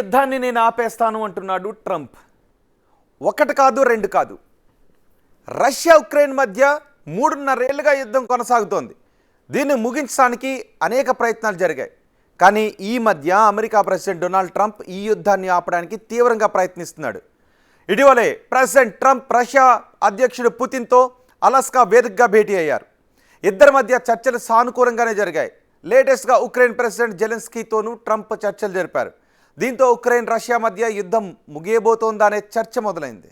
యుద్ధాన్ని నేను ఆపేస్తాను అంటున్నాడు ట్రంప్. ఒకటి కాదు, రెండు కాదు. రష్యా ఉక్రెయిన్ మధ్య 3.5 ఏళ్లుగా యుద్ధం కొనసాగుతోంది. దీన్ని ముగించడానికి అనేక ప్రయత్నాలు జరిగాయి. కానీ ఈ మధ్య అమెరికా ప్రెసిడెంట్ డొనాల్డ్ ట్రంప్ ఈ యుద్ధాన్ని ఆపడానికి తీవ్రంగా ప్రయత్నిస్తున్నాడు. ఇటీవలే ప్రెసిడెంట్ ట్రంప్ రష్యా అధ్యక్షుడు పుతిన్తో అలాస్కా వేదికగా భేటీ అయ్యారు. ఇద్దరి మధ్య చర్చలు సానుకూలంగానే జరిగాయి. లేటెస్ట్గా ఉక్రెయిన్ ప్రెసిడెంట్ జెలెన్స్కీతోనూ ట్రంప్ చర్చలు జరిపారు. దీంతో ఉక్రెయిన్ రష్యా మధ్య యుద్ధం ముగియబోతోందా అనే చర్చ మొదలైంది.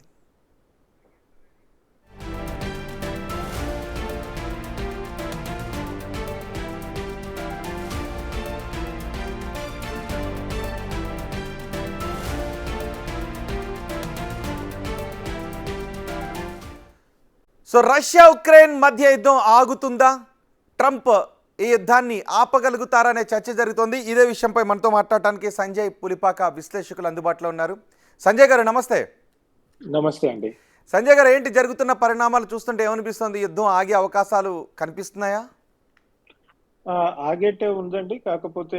సో రష్యా ఉక్రెయిన్ మధ్య యుద్ధం ఆగుతుందా? ట్రంప్ ఈ యుద్ధాన్ని ఆపగలుగుతారనే చర్చ జరుగుతోంది. ఇదే విషయంపై మనతో మాట్లాడటానికి సంజయ్ పులిపాక విశ్లేషకులు అందుబాటులో ఉన్నారు. సంజయ్ గారు నమస్తే. నమస్తే అండి. సంజయ్ గారు, ఏంటి జరుగుతున్న పరిణామాలు చూస్తుంటే ఏమనిపిస్తుంది? యుద్ధం ఆగే అవకాశాలు కనిపిస్తున్నాయా? ఆగేటే ఉందండి. కాకపోతే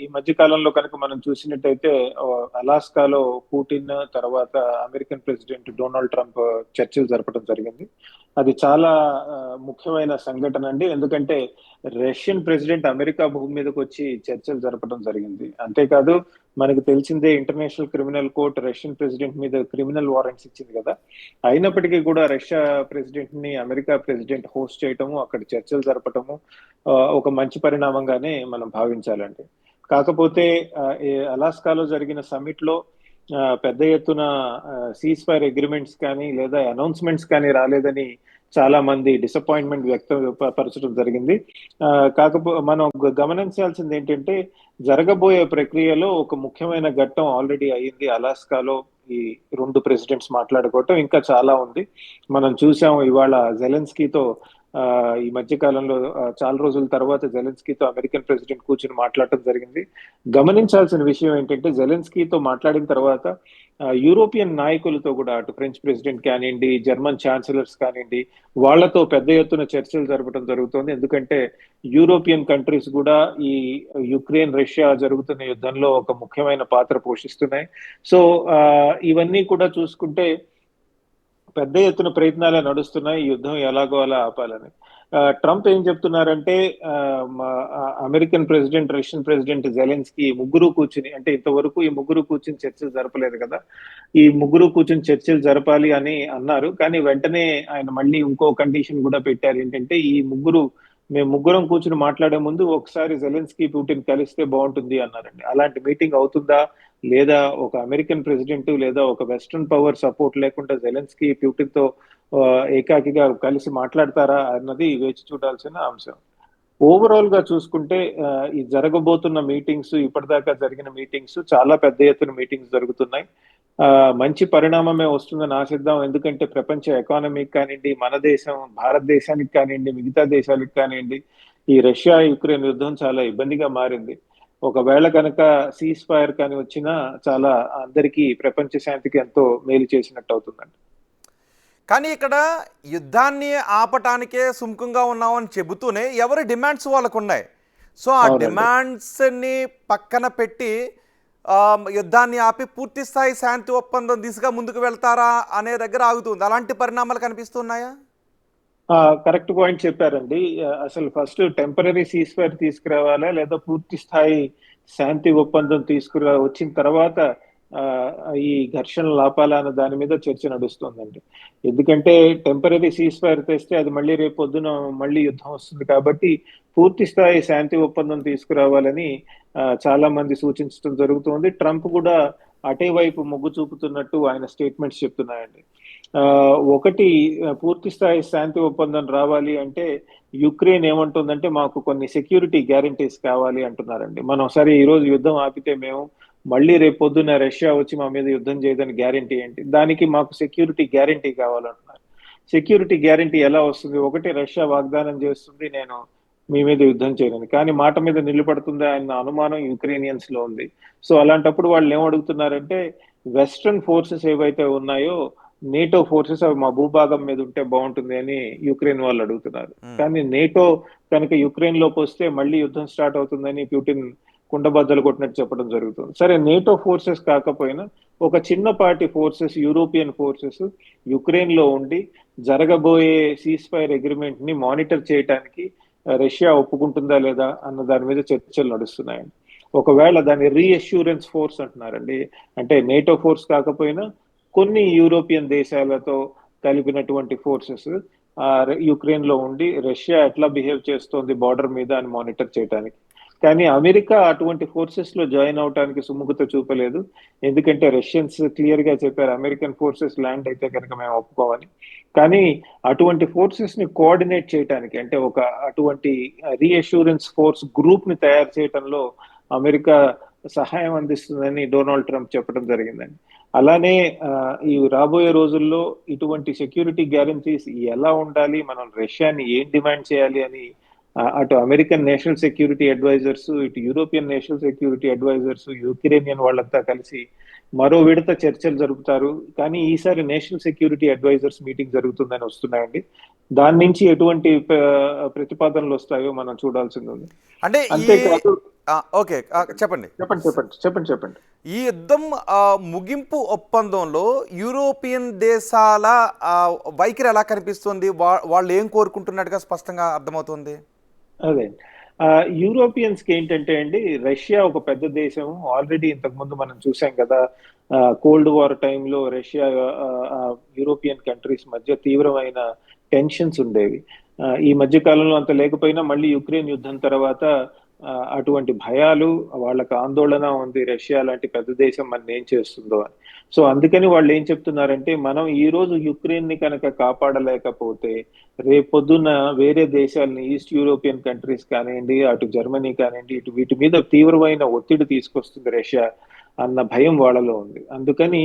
ఈ మధ్య కాలంలో కనుక మనం చూసినట్టయితే అలాస్కాలో పుటిన్ తర్వాత అమెరికన్ ప్రెసిడెంట్ డొనాల్డ్ ట్రంప్ చర్చలు జరపడం జరిగింది. అది చాలా ముఖ్యమైన సంఘటన అండి. ఎందుకంటే రష్యన్ ప్రెసిడెంట్ అమెరికా భూమి మీదకి వచ్చి చర్చలు జరపడం జరిగింది. అంతేకాదు మనకు తెలిసిందే, international criminal court Russian president మీద క్రిమినల్ వారెంట్స్ ఇచ్చింది కదా. అయినప్పటికీ కూడా రష్యా ప్రెసిడెంట్ ని అమెరికా ప్రెసిడెంట్ హోస్ట్ చేయటము, అక్కడ చర్చలు జరపటము ఒక మంచి పరిణామంగానే మనం భావించాలండి. కాకపోతే అలాస్కాలో జరిగిన సమ్మిట్ లో పెద్ద ఎత్తున సీజ్ ఫైర్ అగ్రిమెంట్స్ కానీ లేదా అనౌన్స్మెంట్స్ కానీ రాలేదని చాలా మంది డిసప్పాయింట్మెంట్ వ్యక్తపరచడం జరిగింది. కాకపోతే మనం గమనించాల్సింది ఏంటంటే, జరగబోయే ప్రక్రియలో ఒక ముఖ్యమైన ఘట్టం ఆల్రెడీ అయ్యింది. అలాస్కాలో ఈ రెండు ప్రెసిడెంట్స్ మాట్లాడుకోవటం ఇంకా చాలా ఉంది. మనం చూసాం ఇవాళ జెలెన్స్కీతో ఈ మధ్య కాలంలో చాలా రోజుల తర్వాత జెలెన్స్కీతో అమెరికన్ ప్రెసిడెంట్ కూర్చుని మాట్లాడటం జరిగింది. గమనించాల్సిన విషయం ఏంటంటే, జెలెన్స్కీతో మాట్లాడిన తర్వాత యూరోపియన్ నాయకులతో కూడా, అటు ఫ్రెంచ్ ప్రెసిడెంట్ కానివ్వండి, జర్మన్ ఛాన్సలర్స్ కానివ్వండి, వాళ్లతో పెద్ద ఎత్తున చర్చలు జరపడం జరుగుతుంది. ఎందుకంటే యూరోపియన్ కంట్రీస్ కూడా ఈ యుక్రెయిన్ రష్యా జరుగుతున్న యుద్ధంలో ఒక ముఖ్యమైన పాత్ర పోషిస్తున్నాయి. సో ఇవన్నీ కూడా చూసుకుంటే పెద్ద ఎత్తున ప్రయత్నాలే నడుస్తున్నాయి ఈ యుద్ధం ఎలాగో అలా ఆపాలని. ట్రంప్ ఏం చెప్తున్నారంటే, American president, Russian president Zelensky ముగ్గురు కూర్చుని, అంటే ఇంతవరకు ఈ ముగ్గురు కూర్చుని చర్చలు జరపలేదు కదా, ఈ ముగ్గురు కూర్చుని చర్చలు జరపాలి అని అన్నారు. కానీ వెంటనే ఆయన మళ్ళీ ఇంకో కండిషన్ కూడా పెట్టారు. ఏంటంటే, మేము ముగ్గురం కూర్చుని మాట్లాడే ముందు ఒకసారి జెలెన్స్కీ పుటిన్ కలిస్తే బాగుంటుంది అన్నారండి. అలాంటి మీటింగ్ అవుతుందా లేదా, ఒక అమెరికన్ ప్రెసిడెంట్ లేదా ఒక వెస్ట్రన్ పవర్ సపోర్ట్ లేకుండా జెలెన్స్కీ పుటిన్ తో ఏకాకిగా కలిసి మాట్లాడతారా అన్నది వేచి చూడాల్సిన అంశం. ఓవరాల్ గా చూసుకుంటే ఈ జరగబోతున్న మీటింగ్స్, ఇప్పటిదాకా జరిగిన మీటింగ్స్ చాలా పెద్ద ఎత్తున మీటింగ్స్ జరుగుతున్నాయి. మంచి పరిణామమే వస్తుందని ఆశిద్దాం. ఎందుకంటే ప్రపంచ ఎకానమీకి కానివ్వండి, మన దేశం భారతదేశానికి కానివ్వండి, మిగతా దేశాలకు కానివ్వండి, ఈ రష్యా యుక్రెయిన్ యుద్ధం చాలా ఇబ్బందిగా మారింది. ఒకవేళ కనుక సీజ్ ఫైర్ కానీ వచ్చినా చాలా అందరికీ, ప్రపంచ శాంతికి ఎంతో మేలు చేసినట్టు అవుతుందండి. కానీ ఇక్కడ యుద్ధాన్ని ఆపటానికే సుముఖంగా ఉన్నామని చెబుతూనే ఎవరి డిమాండ్స్ వాళ్ళకు ఉన్నాయి. సో ఆ డిమాండ్స్ని పక్కన పెట్టి యుద్ధాన్ని ఆపి పూర్తి స్థాయి శాంతి ఒప్పందం దిశగా ముందుకు వెళ్తారా అనే దగ్గర ఆగుతుంది. అలాంటి పరిణామాలు కనిపిస్తున్నాయా? కరెక్ట్ పాయింట్ చెప్పారండి. అసలు ఫస్ట్ టెంపరరీ సీజ్ ఫైర్ తీసుకురావాలా లేదా పూర్తి స్థాయి శాంతి ఒప్పందం వచ్చిన తర్వాత ఈ ఘర్షణలు ఆపాలా అన్న దాని మీద చర్చ నడుస్తుందండి. ఎందుకంటే టెంపరరీ సీజ్ ఫైర్ తెస్తే అది మళ్ళీ రేపు పొద్దున మళ్ళీ యుద్ధం వస్తుంది. కాబట్టి పూర్తి స్థాయి శాంతి ఒప్పందం తీసుకురావాలని చాలా మంది సూచించడం జరుగుతుంది. ట్రంప్ కూడా అటే వైపు మొగ్గు చూపుతున్నట్టు ఆయన స్టేట్మెంట్స్ చెప్తున్నాయండి. ఒకటి, పూర్తి స్థాయి శాంతి ఒప్పందం రావాలి అంటే యుక్రెయిన్ ఏమంటుందంటే, మాకు కొన్ని సెక్యూరిటీ గ్యారంటీస్ కావాలి అంటున్నారండి. మనం సరే ఈ రోజు యుద్ధం ఆపితే మేము మళ్ళీ రేపు పొద్దున్న రష్యా వచ్చి మా మీద యుద్ధం చేయదని గ్యారంటీ ఏంటి? దానికి మాకు సెక్యూరిటీ గ్యారంటీ కావాలంటున్నారు. సెక్యూరిటీ గ్యారంటీ ఎలా వస్తుంది? ఒకటి, రష్యా వాగ్దానం చేస్తుంది నేను మీ మీద యుద్ధం చేయను, కానీ మాట మీద నిలబడుతుందా అన్న అనుమానం యుక్రెయినియన్స్ లో ఉంది. సో అలాంటప్పుడు వాళ్ళు ఏమడుగుతున్నారంటే, వెస్ట్రన్ ఫోర్సెస్ ఏవైతే ఉన్నాయో, నేటో ఫోర్సెస్ అవి మా భూభాగం మీద ఉంటే బాగుంటుంది అని యుక్రెయిన్ వాళ్ళు అడుగుతున్నారు. కానీ నేటో కనుక యుక్రెయిన్ లోకి వస్తే మళ్ళీ యుద్ధం స్టార్ట్ అవుతుందని పుటిన్ కుండబద్దలు కొట్టినట్టు చెప్పడం జరుగుతుంది. సరే, నేటో ఫోర్సెస్ కాకపోయినా ఒక చిన్నపాటి ఫోర్సెస్, యూరోపియన్ ఫోర్సెస్ యుక్రెయిన్ లో ఉండి జరగబోయే సీజ్ ఫైర్ అగ్రిమెంట్ ని మానిటర్ చేయడానికి రష్యా ఒప్పుకుంటుందా లేదా అన్న దాని మీద చర్చలు నడుస్తున్నాయండి. ఒకవేళ దాన్ని రీఅష్యూరెన్స్ ఫోర్స్ అంటున్నారండి. అంటే నేటో ఫోర్స్ కాకపోయినా కొన్ని యూరోపియన్ దేశాలతో కలిపినటువంటి ఫోర్సెస్ యుక్రెయిన్ లో ఉండి రష్యా ఎట్లా బిహేవ్ చేస్తోంది బార్డర్ మీద అని మానిటర్ చేయడానికి. కానీ అమెరికా అటువంటి ఫోర్సెస్ లో జాయిన్ అవడానికి సుముఖత చూపలేదు. ఎందుకంటే రష్యన్స్ క్లియర్ గా చెప్పారు, అమెరికన్ ఫోర్సెస్ ల్యాండ్ అయితే కనుక మేము ఒప్పుకోవాలి. కానీ అటువంటి ఫోర్సెస్ ని కోఆర్డినేట్ చేయడానికి, అంటే ఒక అటువంటి రీఅష్యూరెన్స్ ఫోర్స్ గ్రూప్ ని తయారు చేయడంలో అమెరికా సహాయం అందిస్తుందని డొనాల్డ్ ట్రంప్ చెప్పడం జరిగిందండి. అలానే ఈ రాబోయే రోజుల్లో ఇటువంటి సెక్యూరిటీ గ్యారంటీస్ ఎలా ఉండాలి, మనం రష్యాని ఏం డిమాండ్ చేయాలి అని అటు అమెరికన్ నేషనల్ సెక్యూరిటీ అడ్వైజర్స్, ఇటు European national security advisers, Ukrainian వాళ్ళంతా కలిసి మరో విడత చర్చలు జరుపుతారు. కానీ ఈసారి నేషనల్ సెక్యూరిటీ అడ్వైజర్స్ మీటింగ్ జరుగుతుందని వస్తున్నాయండి. దాని నుంచి ఎటువంటి ప్రతిపాదనలు వస్తాయో మనం చూడాల్సింది ఉంది. అంటే అంతేకాదు, ఓకే, చెప్పండి. చెప్పండి చెప్పండి చెప్పండి చెప్పండి. ఈ యుద్ధం ముగింపు ఒప్పందంలో యూరోపియన్ దేశాల వైఖరి ఎలా కనిపిస్తుంది? వాళ్ళు ఏం కోరుకుంటున్నట్టుగా స్పష్టంగా అర్థమవుతుంది. అదే, యూరోపియన్స్ కి ఏంటంటే అండి, రష్యా ఒక పెద్ద దేశం. ఆల్రెడీ ఇంతకు ముందు మనం చూసాం కదా, కోల్డ్ వార్ టైంలో రష్యా యూరోపియన్ కంట్రీస్ మధ్య తీవ్రమైన టెన్షన్స్ ఉండేవి. ఈ మధ్య కాలంలో అంత లేకపోయినా మళ్ళీ యుక్రెయిన్ యుద్ధం తర్వాత అటువంటి భయాలు, వాళ్ళకి ఆందోళన ఉంది, రష్యా లాంటి పెద్ద దేశం మన ఏం చేస్తుందో అని. సో అందుకని వాళ్ళు ఏం చెప్తున్నారంటే, మనం ఈ రోజు యుక్రెయిన్ ని కనుక కాపాడలేకపోతే రేపొద్దున వేరే దేశాలని, ఈస్ట్ యూరోపియన్ కంట్రీస్ కానివ్వండి, అటు జర్మనీ కానివ్వండి, ఇటు వీటి మీద తీవ్రమైన ఒత్తిడి తీసుకొస్తుంది రష్యా అన్న భయం వాళ్ళలో ఉంది. అందుకని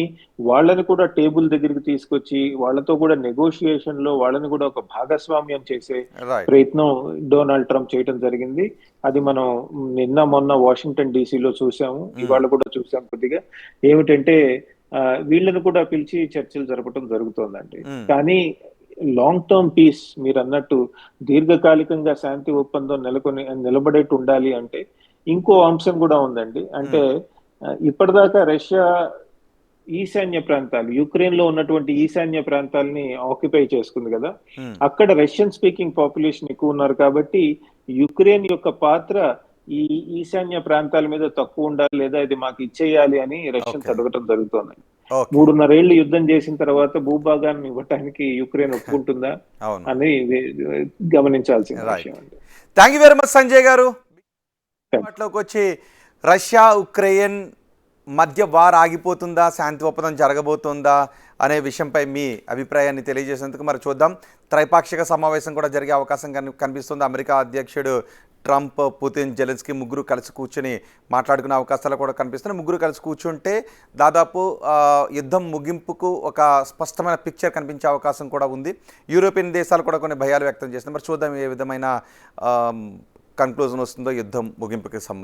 వాళ్ళని కూడా టేబుల్ దగ్గరికి తీసుకొచ్చి వాళ్ళతో కూడా నెగోషియేషన్ లో వాళ్ళని కూడా ఒక భాగస్వామ్యం చేసే ప్రయత్నం డొనాల్డ్ ట్రంప్ చేయడం జరిగింది. అది మనం నిన్న మొన్న వాషింగ్టన్ డీసీలో చూసాము, ఇవాళ కూడా చూసాం. కొద్దిగా ఏమిటంటే వీళ్ళని కూడా పిలిచి చర్చలు జరపడం జరుగుతోందండి. కానీ లాంగ్ టర్మ్ పీస్, మీరు అన్నట్టు దీర్ఘకాలికంగా శాంతి ఒప్పందం నిలబడేట్టు ఉండాలి అంటే ఇంకో అంశం కూడా ఉందండి. అంటే ఇప్పటిదాకా రష్యా ఈశాన్య ప్రాంతాలు, యుక్రెయిన్ లో ఉన్నటువంటి ఈశాన్య ప్రాంతాలని ఆక్యుపై చేసుకుంది కదా, అక్కడ రష్యన్ స్పీకింగ్ పాపులేషన్ ఎక్కువ ఉన్నారు. కాబట్టి యుక్రెయిన్ యొక్క పాత్ర ఈ ఈశాన్య ప్రాంతాల మీద తక్కువ ఉండాలి, లేదా ఇది మాకు ఇచ్చేయాలి అని రష్యన్స్ అడగటం జరుగుతోంది. 3.5 ఏళ్లు యుద్ధం చేసిన తర్వాత భూభాగాన్ని ఇవ్వటానికి యుక్రెయిన్ ఒప్పుకుంటుందా అని గమనించాల్సిన విషయం అండి. Thank you very much Sanjay గారు. వాటిలోకి వచ్చి రష్యా ఉక్రెయిన్ మధ్య వార్ ఆగిపోతుందా, శాంతి ఒప్పందం జరగబోతుందా అనే విషయంపై మీ అభిప్రాయాన్ని తెలియజేసేందుకు మరి చూద్దాం. త్రైపాక్షిక సమావేశం కూడా జరిగే అవకాశం కనిపిస్తుంది. అమెరికా అధ్యక్షుడు ట్రంప్, పుతిన్, జెలెన్స్కీ ముగ్గురు కలిసి కూర్చొని మాట్లాడుకునే అవకాశాలు కూడా కనిపిస్తున్నాయి. ముగ్గురు కలిసి కూర్చుంటే దాదాపు యుద్ధం ముగింపుకు ఒక స్పష్టమైన పిక్చర్ కనిపించే అవకాశం కూడా ఉంది. యూరోపియన్ దేశాలు కూడా కొన్ని భయాలు వ్యక్తం చేస్తున్నాయి. మరి చూద్దాం ఏ విధమైన కన్క్లూజన్ వస్తుందో యుద్ధం ముగింపుకి సంబంధించి.